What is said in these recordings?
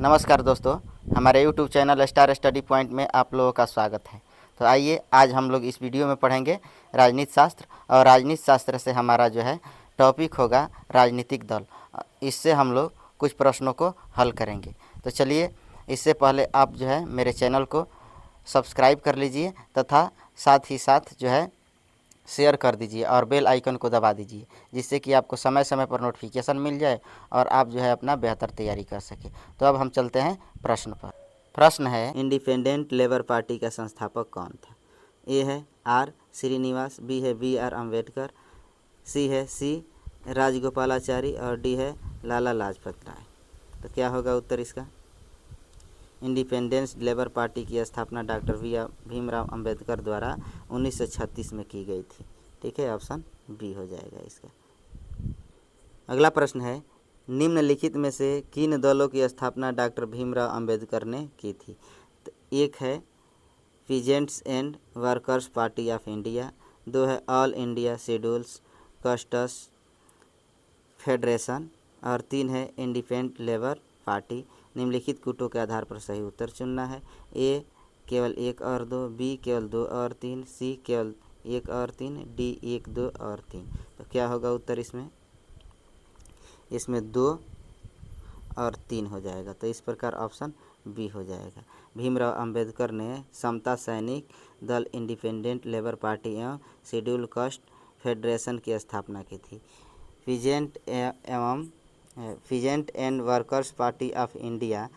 नमस्कार दोस्तों, हमारे YouTube channel star study point में आप लोगों का स्वागत है। तो आइए आज हम लोग इस वीडियो में पढ़ेंगे राजनीति शास्त्र। और राजनीति शास्त्र से हमारा जो है टॉपिक होगा राजनीतिक दल। इससे हम लोग कुछ प्रश्नों को हल करेंगे। तो चलिए, इससे पहले आप जो है मेरे चैनल को सब्सक्राइब कर लीजिए तथा साथ ही साथ जो है शेयर कर दीजिए और बेल आइकन को दबा दीजिए, जिससे कि आपको समय समय पर नोटिफिकेशन मिल जाए और आप जो है अपना बेहतर तैयारी कर सके। तो अब हम चलते हैं प्रश्न पर। प्रश्न है, इंडिपेंडेंट लेबर पार्टी का संस्थापक कौन था? ए है आर श्रीनिवास, बी है बी आर अम्बेडकर, सी है सी राजगोपालाचारी और डी है लाला लाजपत राय। तो क्या होगा उत्तर इसका? इंडिपेंडेंस लेबर पार्टी की स्थापना डॉक्टर भीमराव अंबेडकर द्वारा 1936 में की गई थी। ठीक है, ऑप्शन बी हो जाएगा इसका। अगला प्रश्न है, निम्नलिखित में से किन दलों की स्थापना डॉक्टर भीमराव अंबेडकर ने की थी? तो एक है peasants and workers party of India, दो है all India schedules castes federation और तीन है इंडिपेंडेंट लेबर पार्टी। निम्नलिखित कूटों के आधार पर सही उत्तर चुनना है। ए केवल 1 और 2, बी केवल 2 और 3, सी केवल 1 और 3, डी 1, 2 और 3। तो क्या होगा उत्तर इसमें? इसमें 2 और 3 हो जाएगा। तो इस प्रकार ऑप्शन बी हो जाएगा। भीमराव अंबेडकर ने समता सैनिक दल, इंडिपेंडेंट लेबर पार्टी एवं शेड्यूल कास्ट फेडरेशन की स्थापना की थी। Peasant and workers party of India,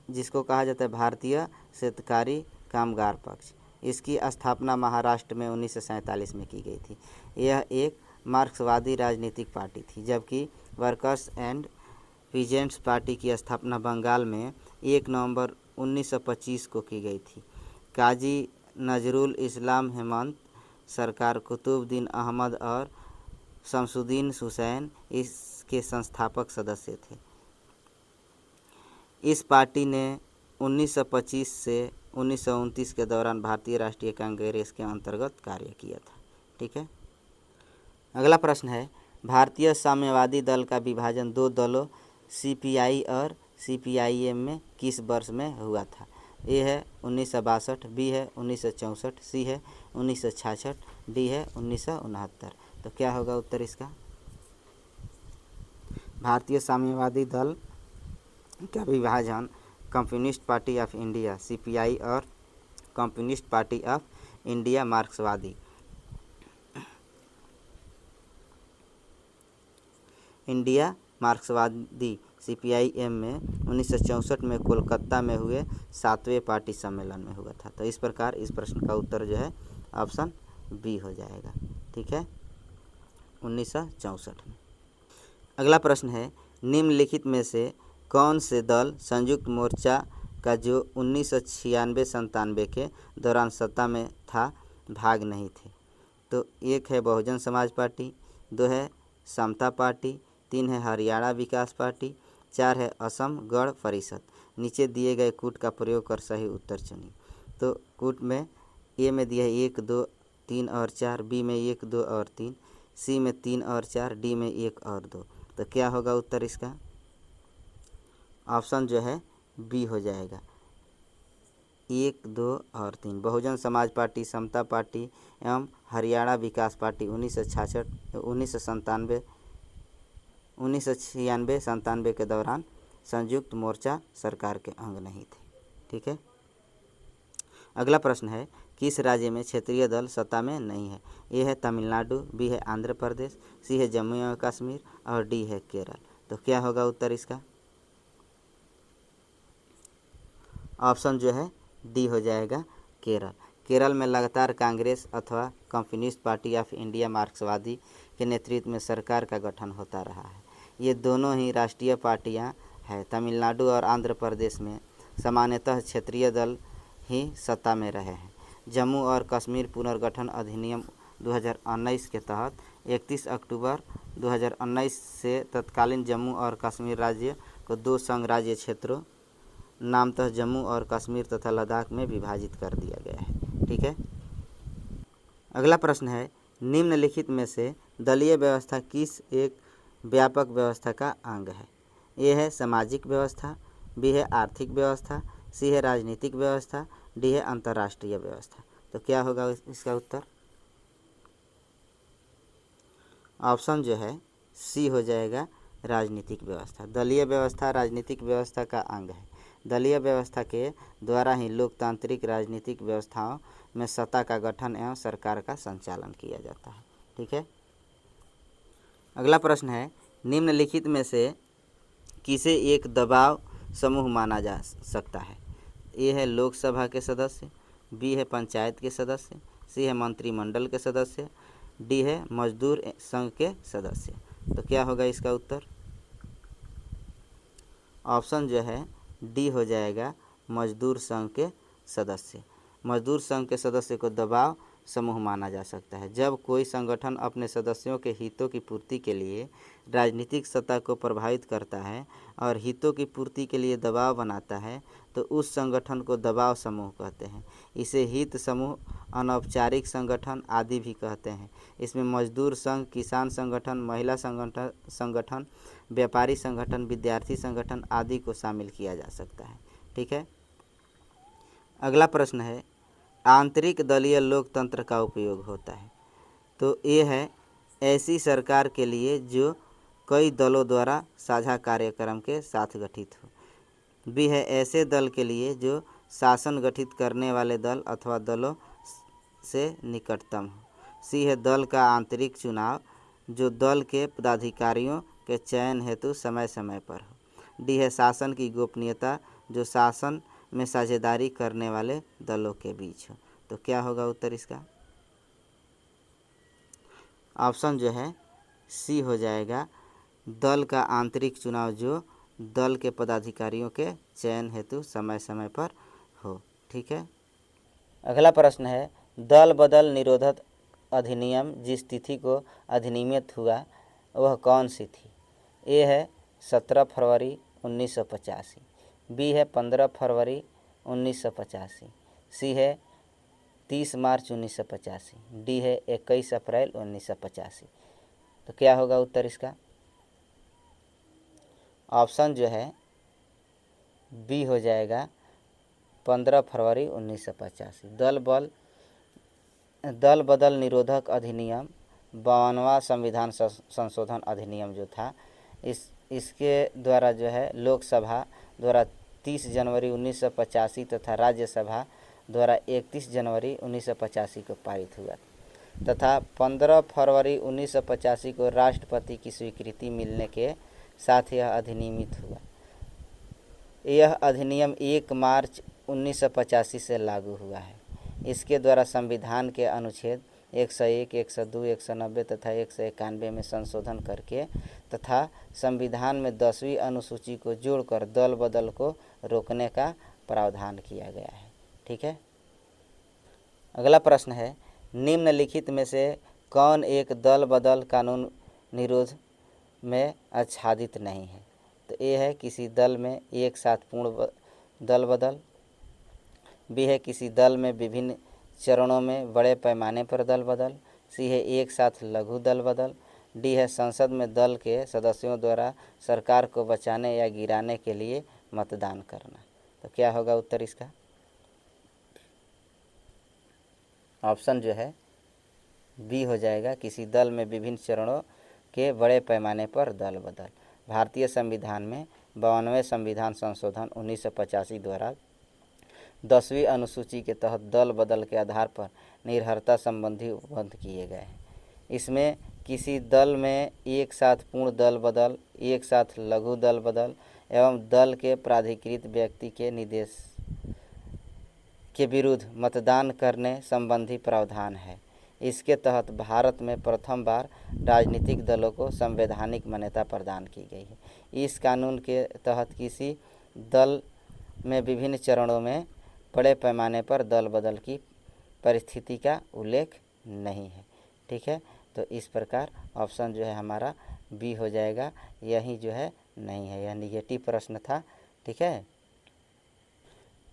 जिसको कहा जाता है भारतीय शेतकारी कामगार पक्ष, इसकी स्थापना महाराष्ट्र में 1947 में की गई थी। यह एक मार्क्सवादी राजनीतिक पार्टी थी, जबकि वर्कर्स एंड पीजेंट्स पार्टी की स्थापना बंगाल में 1 नवंबर 1925 को की गई थी। काजी नजरुल इस्लाम हेमंत सरकार, कुतुबुद्दीन अहमद और शमसुद्दीन हुसैन इसके संस्थापक सदस्य थे। इस पार्टी ने 1925 से 1929 के दौरान भारतीय राष्ट्रीय कांग्रेस के अंतर्गत कार्य किया था। ठीक है। अगला प्रश्न है, भारतीय साम्यवादी दल का विभाजन 2 दलों सीपीआई और सीपीआईएम में किस वर्ष में हुआ था? ए है 1962, बी है 1964, सी है 1966, डी है 1969। तो क्या होगा उत्तर इसका? भारतीय साम्यवादी दल का विभाजन communist party of India CPI और कम्युनिस्ट पार्टी ऑफ इंडिया मार्क्सवादी इंडिया मार्क्सवादी सीपीआईएम में 1964 में कोलकाता में हुए 7वें पार्टी सम्मेलन में हुआ था। तो इस प्रकार इस प्रश्न का उत्तर जो है ऑप्शन बी हो जाएगा। ठीक है, 1964 में। अगला प्रश्न है, निम्नलिखित में से कौन से दल संयुक्त मोर्चा का जो 1996-97 के दौरान सत्ता में था भाग नहीं थे? तो एक है बहुजन समाज पार्टी, 2 है समता पार्टी, 3 है हरियाणा विकास पार्टी, 4 है असम गण परिषद। नीचे दिए गए कूट का प्रयोग कर सही उत्तर चुनिए। तो कूट में ए में दिया है 1, 2, 3 और 4, बी में 1, 2 और 3, सी में 3 और 4, डी में 1 और 2। तो क्या होगा उत्तर इसका? ऑप्शन जो है बी हो जाएगा, 1, 2 और 3। बहुजन समाज पार्टी, समता पार्टी एवं हरियाणा विकास पार्टी 1996-97 के दौरान संयुक्त मोर्चा सरकार के अंग नहीं थे। ठीक है। अगला प्रश्न है, किस राज्य में क्षेत्रीय दल सत्ता में नहीं है? ए है तमिलनाडु, बी है आंध्र प्रदेश, सी है जम्मू एवं कश्मीर और डी है केरल। तो क्या होगा उत्तर इसका? ऑप्शन जो है डी हो जाएगा, केरल। केरल में लगातार कांग्रेस अथवा कम्युनिस्ट पार्टी ऑफ इंडिया मार्क्सवादी के नेतृत्व में सरकार का गठन होता रहा है। ये दोनों ही राष्ट्रीय पार्टियां हैं। तमिलनाडु और आंध्र प्रदेश में सामान्यतः क्षेत्रीय दल ही सत्ता में रहे हैं। जम्मू और कश्मीर पुनर्गठन अधिनियम 2019 के तहत 31 अक्टूबर 2019 से तत्कालीन जम्मू और कश्मीर राज्य को 2 संघ राज्य क्षेत्रों नामतः जम्मू और कश्मीर तथा लद्दाख में विभाजित कर दिया गया है। ठीक है। अगला प्रश्न है, निम्नलिखित में से दलीय व्यवस्था किस एक व्यापक व्यवस्था का अंग है? ए है सामाजिक व्यवस्था, बी है आर्थिक व्यवस्था, सी है राजनीतिक व्यवस्था, डी है अंतर्राष्ट्रीय व्यवस्था। तो क्या होगा इसका उत्तर? ऑप्शन जो है सी हो जाएगा राजनीतिक व्यवस्था। दलीय व्यवस्था राजनीतिक व्यवस्था का अंग है। दलीय व्यवस्था के द्वारा ही लोकतांत्रिक राजनीतिक व्यवस्थाओं में सत्ता का गठन एवं सरकार का संचालन किया जाता है। ठीक है। अगला प्रश्न है, निम्नलिखित में से किसे एक दबाव समूह माना जा सकता है? ए है लोकसभा के सदस्य, बी है पंचायत के सदस्य, सी है मंत्रिमंडल के सदस्य, डी है मजदूर संघ के सदस्य। तो क्या होगा इसका उत्तर? ऑप्शन जो है डी हो जाएगा मजदूर संघ के सदस्य। मजदूर संघ के सदस्य को दबाव समूह माना जा सकता है। जब कोई संगठन अपने सदस्यों के हितों की पूर्ति के लिए राजनीतिक सत्ता को प्रभावित करता है और हितों की पूर्ति के लिए दबाव बनाता है तो उस संगठन को दबाव समूह कहते हैं। इसे हित समूह, अनौपचारिक संगठन आदि भी कहते हैं। इसमें मजदूर संघ, किसान संगठन, महिला संगठन, व्यापारी संगठन, विद्यार्थी संगठन आदि को शामिल किया जा सकता है। ठीक है। अगला प्रश्न है, आंतरिक दलीय लोकतंत्र का उपयोग होता है। तो ये है ऐसी सरकार के लिए जो कई दलों द्वारा साझा कार्यक्रम के साथ गठित हो। बी है ऐसे दल के लिए जो शासन गठित करने वाले दल अथवा दलों से निकटतम हो। सी है दल का आंतरिक चुनाव जो दल के पदाधिकारियों के चयन हेतु समय समय पर हो। डी है शासन की गोपनीयता जो शासन में साझेदारी करने वाले दलों के बीच हो। तो क्या होगा उत्तर इसका? ऑप्शन जो है सी हो जाएगा दल का आंतरिक चुनाव जो दल के पदाधिकारियों के चयन हेतु समय समय पर हो। ठीक है। अगला प्रश्न है, दल बदल निरोधक अधिनियम जिस तिथि को अधिनियमित हुआ वह कौन सी थी? ए है 17 फरवरी 1985, बी है 15 फरवरी 1985, सी है 30 मार्च 1985, डी है 21 अप्रैल 1985। तो क्या होगा उत्तर इसका? ऑप्शन जो है बी हो जाएगा 15 फरवरी 1985। दल बदल निरोधक अधिनियम 52वां संविधान संशोधन अधिनियम जो था, इसके द्वारा जो है लोकसभा द्वारा 30 जनवरी 1985 तथा राज्यसभा द्वारा 31 जनवरी 1985 को पारित हुआ तथा 15 फरवरी 1985 को राष्ट्रपति की स्वीकृति मिलने के साथ यह अधिनियमित हुआ। यह अधिनियम 1 मार्च 1985 से लागू हुआ है। इसके द्वारा संविधान के अनुच्छेद 101, 102, 190 तथा 191 में संशोधन करके तथा संविधान में 10वीं अनुसूची को जोड़कर दल बदल को रोकने का प्रावधान किया गया है। ठीक है। अगला प्रश्न है, निम्नलिखित में से कौन एक दल बदल कानून निरोध में आच्छादित नहीं है? तो ए है किसी दल में एक साथ पूर्ण दल बदल, बी है किसी दल में विभिन्न चरणों में बड़े पैमाने पर दल बदल, सी है एक साथ लघु दल बदल, डी है संसद में दल के सदस्यों द्वारा सरकार को बचाने या गिराने के लिए मतदान करना। तो क्या होगा उत्तर इसका? ऑप्शन जो है बी हो जाएगा किसी दल में विभिन्न चरणों के बड़े पैमाने पर दल बदल। भारतीय संविधान में 52वें संविधान संशोधन 1985 द्वारा 10वीं अनुसूची के तहत दल बदल के आधार पर निर्भरता संबंधी उपबंध किए गए हैं। इसमें किसी दल में एक साथ पूर्ण दल बदल, एक साथ लघु दल बदल एवं दल के प्राधिकृत व्यक्ति के निर्देश के विरुद्ध मतदान करने संबंधी प्रावधान है। इसके तहत भारत में प्रथम बार राजनीतिक दलों को संवैधानिक मान्यता प्रदान की गई है। इस कानून के तहत किसी दल में विभिन्न चरणों में बड़े पैमाने पर दल बदल की परिस्थिति का उल्लेख नहीं है। ठीक है। तो इस प्रकार ऑप्शन जो है हमारा बी हो जाएगा, यही जो है नहीं है, यह निगेटिव प्रश्न था। ठीक है।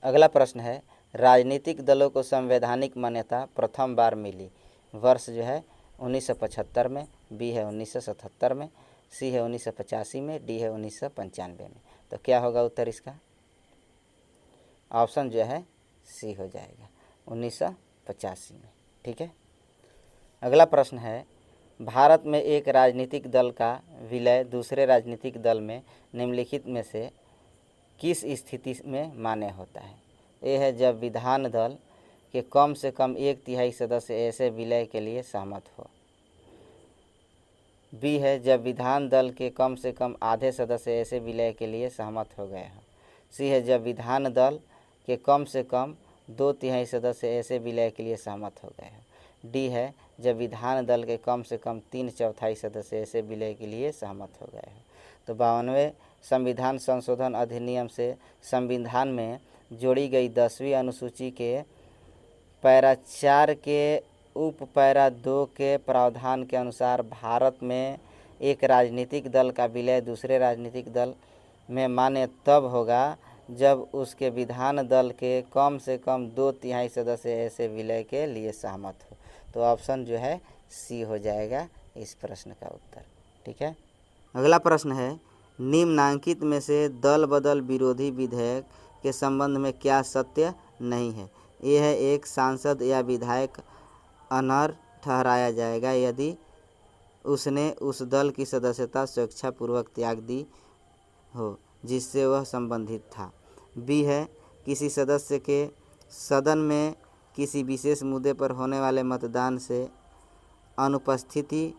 अगला प्रश्न है, राजनीतिक दलों को संवैधानिक मान्यता प्रथम बार मिली वर्ष जो है 1975 में, बी है 1977 में, सी है 1985 में, डी है 1995 में। तो क्या होगा उत्तर इसका? ऑप्शन जो है सी हो जाएगा 1985 में। ठीक है, अगला प्रश्न है, भारत में एक राजनीतिक दल का विलय दूसरे राजनीतिक दल में निम्नलिखित में से किस स्थिति में मान्य होता है? ए है जब विधान दल के कम से कम 1/3 सदस्य ऐसे विलय के लिए सहमत हो। बी है जब विधान दल के कम से कम आधे सदस्य ऐसे विलय के लिए सहमत हो गए हों। सी है जब विधान दल के कम से कम 2/3 सदस्य ऐसे विलय के लिए सहमत हो गए हों। डी है जब विधान दल के कम से कम 3/4 सदस्य ऐसे विलय के लिए सहमत हो गए हों। तो 52वें संविधान संशोधन अधिनियम से संविधान में जोड़ी गई 10वीं अनुसूची के पैरा 4 के उप पैरा 2 के प्रावधान के अनुसार भारत में एक राजनीतिक दल का विलय दूसरे राजनीतिक दल में मान्य तब होगा जब उसके विधान दल के कम से कम 2/3 सदस्य ऐसे विलय के लिए सहमत हो। तो ऑप्शन जो है सी हो जाएगा इस प्रश्न का उत्तर। ठीक है, अगला प्रश्न है, निम्नांकित में से दल बदल विरोधी विधेयक के संबंध में क्या सत्य नहीं है? यह है, एक सांसद या विधायक अनर्ह ठहराया जाएगा यदि उसने उस दल की सदस्यता स्वेच्छापूर्वक त्याग दी हो जिससे वह संबंधित था। बी है, किसी सदस्य के सदन में किसी विशेष मुद्दे पर होने वाले मतदान से अनुपस्थिति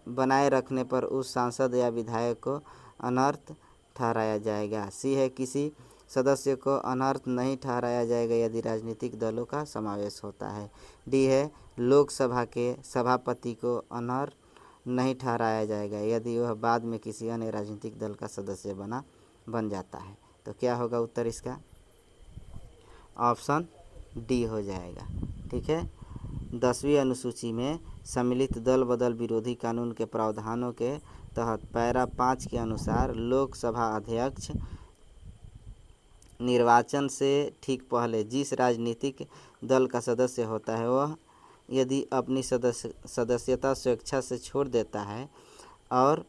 बनाए रखने पर उस सांसद या विधायक को अनर्थ ठहराया जाएगा। सी है, किसी सदस्य को अनर्थ नहीं ठहराया जाएगा यदि राजनीतिक दलों का समावेश होता है। डी है, लोकसभा के सभापति को अनर्थ नहीं ठहराया जाएगा यदि वह बाद में किसी अन्य राजनीतिक दल का सदस्य बन जाता है। तो क्या होगा उत्तर इसका? ऑप्शन डी हो जाएगा। ठीक है, 10वीं अनुसूची में सम्मिलित दल बदल विरोधी कानून के प्रावधानों के तहत पैरा 5 के अनुसार लोकसभा अध्यक्ष निर्वाचन से ठीक पहले जिस राजनीतिक दल का सदस्य होता है वह यदि अपनी सदस्यता स्वेच्छा से छोड़ देता है और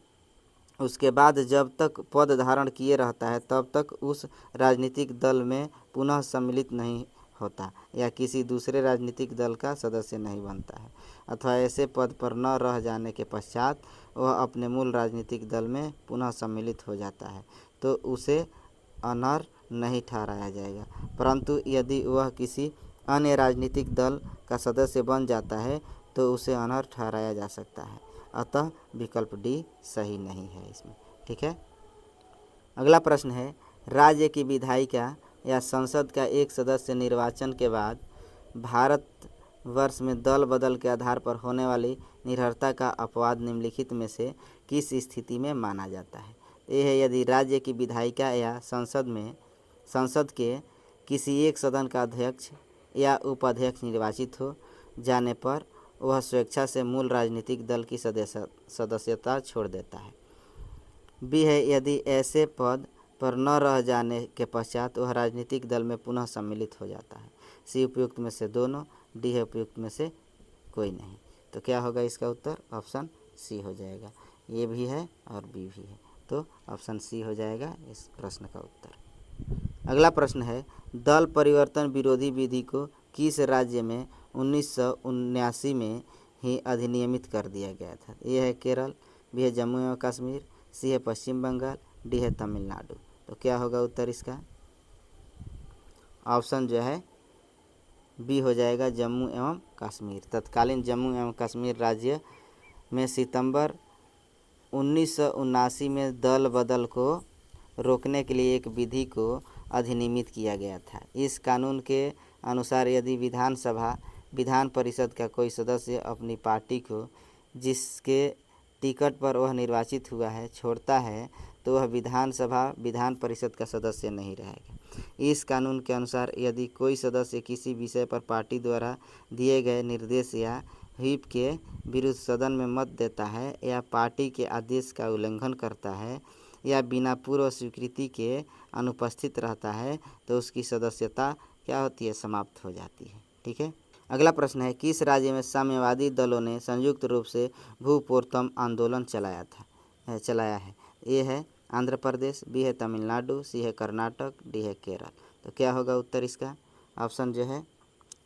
उसके बाद जब तक पद धारण किए रहता है तब तक उस राजनीतिक दल में पुनः सम्मिलित नहीं होता या किसी दूसरे राजनीतिक दल का सदस्य नहीं बनता है अथवा ऐसे पद पर न रह जाने के पश्चात वह अपने मूल राजनीतिक दल में पुनः सम्मिलित हो जाता है तो उसे अनर्ह नहीं ठहराया जाएगा। परंतु यदि वह किसी अन्य राजनीतिक दल का सदस्य बन जाता है तो उसे अनर्ह ठहराया जा सकता है। अतः विकल्प डी सही नहीं है इसमें। ठीक है, अगला प्रश्न है, राज्य की विधायिका या संसद का एक सदस्य निर्वाचन के बाद भारतवर्ष में दल बदल के आधार पर होने वाली निर्भरता का अपवाद निम्नलिखित में से किस स्थिति में माना जाता है? यह है, यदि राज्य की विधायिका या संसद के किसी एक सदन का अध्यक्ष या उपाध्यक्ष निर्वाचित हो जाने पर वह स्वेच्छा से मूल राजनीतिक दल की सदस्यता छोड़ देता है। बी है, यदि ऐसे पद पर न रह जाने के पश्चात वह राजनीतिक दल में पुनः सम्मिलित हो जाता है। सी उपयुक्त में से दोनों, डी है उपयुक्त में से कोई नहीं। तो क्या होगा इसका उत्तर? ऑप्शन सी हो जाएगा। ये भी है और बी भी है, तो ऑप्शन सी हो जाएगा इस प्रश्न का उत्तर। अगला प्रश्न है, दल परिवर्तन विरोधी विधि को किस राज्य में 1979 में ही अधिनियमित कर दिया गया था? ये है केरल, बी है जम्मू एवं कश्मीर, सी है पश्चिम बंगाल, डी है तमिलनाडु। तो क्या होगा उत्तर इसका? ऑप्शन जो है बी हो जाएगा जम्मू एवं कश्मीर। तत्कालीन जम्मू एवं कश्मीर राज्य में सितंबर 1979 में दल बदल को रोकने के लिए एक विधि को अधिनियमित किया गया था। इस कानून के अनुसार यदि विधान परिषद का कोई सदस्य अपनी पार्टी को जिसके टिकट पर वह निर्वाचित हुआ है छोड़ता है तो वह विधान परिषद का सदस्य नहीं रहेगा। इस कानून के अनुसार यदि कोई सदस्य किसी विषय पर पार्टी द्वारा दिए गए निर्देश या व्हिप के विरुद्ध सदन में मत देता है या पार्टी के आदेश का उल्लंघन करता है या बिना पूर्व स्वीकृति के अनुपस्थित रहता है तो उसकी सदस्यता क्या होती है? समाप्त हो जाती है। ठीक है, अगला प्रश्न है, किस राज्य में साम्यवादी दलों ने संयुक्त रूप से भूपोत्तम आंदोलन चलाया है? ए है आंध्र प्रदेश, बी है तमिलनाडु, सी है कर्नाटक, डी है केरल। तो क्या होगा उत्तर इसका? ऑप्शन जो है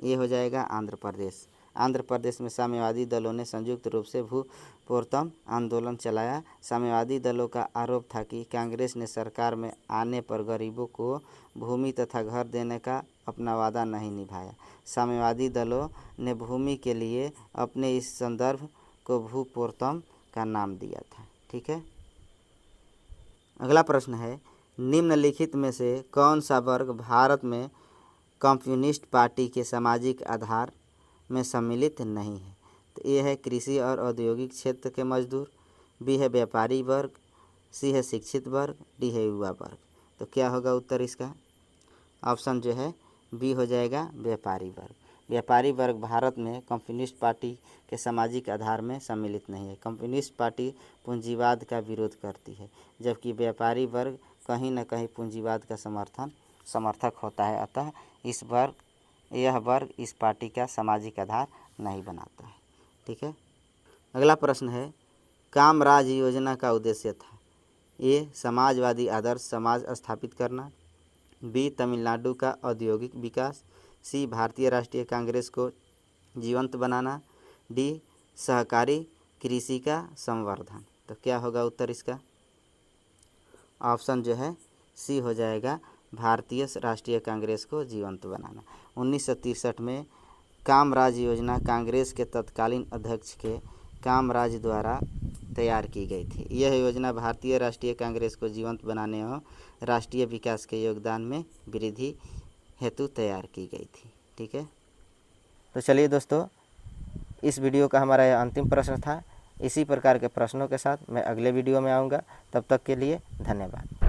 ये हो जाएगा आंध्र प्रदेश। आंध्र प्रदेश में साम्यवादी दलों ने संयुक्त रूप से भूपोत्तम आंदोलन चलाया। साम्यवादी दलों का आरोप था कि कांग्रेस ने सरकार में आने पर गरीबों को भूमि तथा घर देने का अपना वादा नहीं निभाया। साम्यवादी दलों ने भूमि के लिए अपने इस संदर्भ को भूपोत्तम का नाम दिया था। ठीक है, अगला प्रश्न है, निम्नलिखित में से कौन सा वर्ग भारत में कम्युनिस्ट पार्टी के सामाजिक आधार में सम्मिलित नहीं है? तो ए है कृषि और औद्योगिक क्षेत्र के मजदूर, बी है व्यापारी वर्ग, सी है शिक्षित वर्ग, डी है युवा वर्ग। तो क्या होगा उत्तर इसका? ऑप्शन जो है बी हो जाएगा व्यापारी वर्ग। व्यापारी वर्ग भारत में कम्युनिस्ट पार्टी के सामाजिक आधार में सम्मिलित नहीं है। कम्युनिस्ट पार्टी पूंजीवाद का विरोध करती है, जबकि व्यापारी वर्ग कहीं न कहीं पूंजीवाद का समर्थक होता है। अतः यह वर्ग इस पार्टी का सामाजिक आधार नहीं बनाता है। ठीक है, अगला प्रश्न है, कामराज योजना का उद्देश्य था? ए समाजवादी आदर्श समाज स्थापित करना, बी तमिलनाडु का औद्योगिक विकास, सी भारतीय राष्ट्रीय कांग्रेस को जीवंत बनाना, डी सहकारी कृषि का संवर्धन। तो क्या होगा उत्तर इसका? ऑप्शन जो है सी हो जाएगा भारतीय राष्ट्रीय कांग्रेस को जीवंत बनाना। 1963 में कामराज योजना कांग्रेस के तत्कालीन अध्यक्ष के कामराज द्वारा तैयार की गई थी। यह योजना भारतीय राष्ट्रीय कांग्रेस को जीवंत बनाने और राष्ट्रीय विकास के योगदान में वृद्धि हेतु तैयार की गई थी। ठीक है, तो चलिए दोस्तों, इस वीडियो का हमारा यह अंतिम प्रश्न था। इसी प्रकार के प्रश्नों के साथ मैं अगले वीडियो में आऊँगा। तब तक के लिए धन्यवाद।